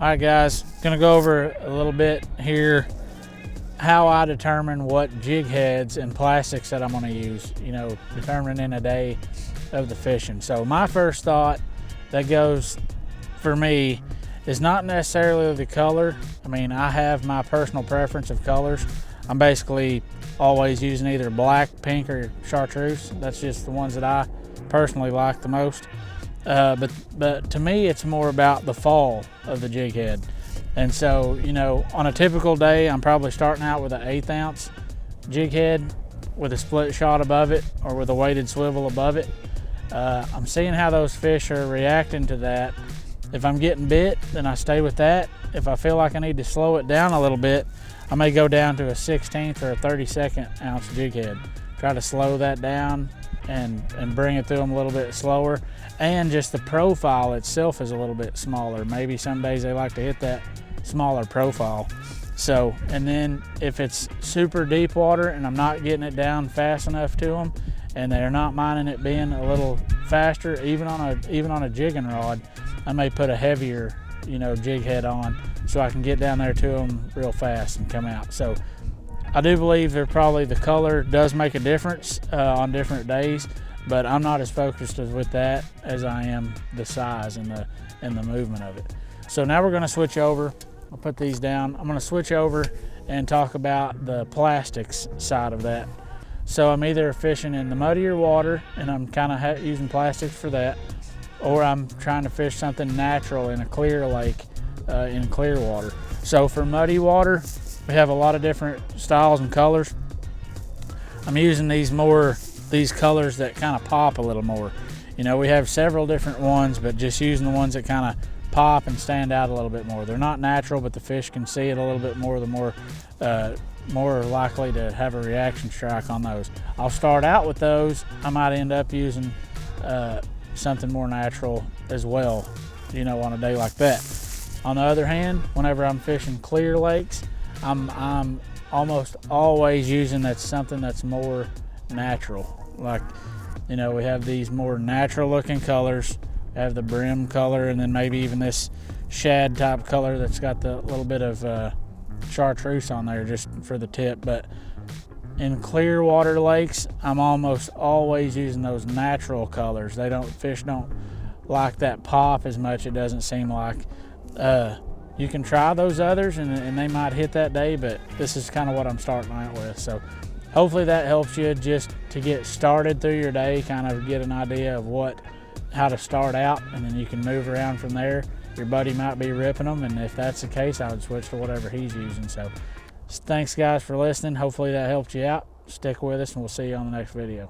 All right, guys, gonna go over a little bit here how I determine what jig heads and plastics that I'm gonna use, determining a day of the fishing. So my first thought that goes for me is not necessarily the color. I mean, I have my personal preference of colors. I'm basically always using either black, pink, or chartreuse. That's just the ones that I personally like the most. But to me, it's more about the fall of the jig head. And so, on a typical day, I'm probably starting out with an 1/8 ounce jig head with a split shot above it or with a weighted swivel above it. I'm seeing how those fish are reacting to that. If I'm getting bit, then I stay with that. If I feel like I need to slow it down a little bit, I may go down to a 1/16 or a 32nd ounce jig head. Try to slow that down and bring it through them a little bit slower. And just the profile itself is a little bit smaller. Maybe some days they like to hit that smaller profile. So, and then if it's super deep water and I'm not getting it down fast enough to them and they're not minding it being a little faster, even on a jigging rod, I may put a heavier, jig head on so I can get down there to them real fast and come out. So I do believe that probably the color does make a difference on different days, but I'm not as focused with that as I am the size and the movement of it. So now we're gonna switch over. I'll put these down. I'm gonna switch over and talk about the plastics side of that. So I'm either fishing in the muddier water and I'm kind of using plastics for that, or I'm trying to fish something natural in a clear lake, in clear water. So for muddy water, we have a lot of different styles and colors. I'm using these colors that kind of pop a little more. We have several different ones, but just using the ones that kind of pop and stand out a little bit more. They're not natural, but the fish can see it a little bit more, the more likely to have a reaction strike on those. I'll start out with those. I might end up using something more natural as well, on a day like that. On the other hand, whenever I'm fishing clear lakes, I'm almost always using something that's more natural. Like, we have these more natural looking colors. We have the brim color, and then maybe even this shad type color that's got the little bit of chartreuse on there just for the tip. But in clear water lakes, I'm almost always using those natural colors. Fish don't like that pop as much, it doesn't seem like. You can try those others and they might hit that day, but this is kind of what I'm starting out with. So hopefully that helps you just to get started through your day, kind of get an idea of how to start out, and then you can move around from there. Your buddy might be ripping them, and if that's the case, I would switch to whatever he's using. So thanks guys for listening. Hopefully that helped you out. Stick with us and we'll see you on the next video.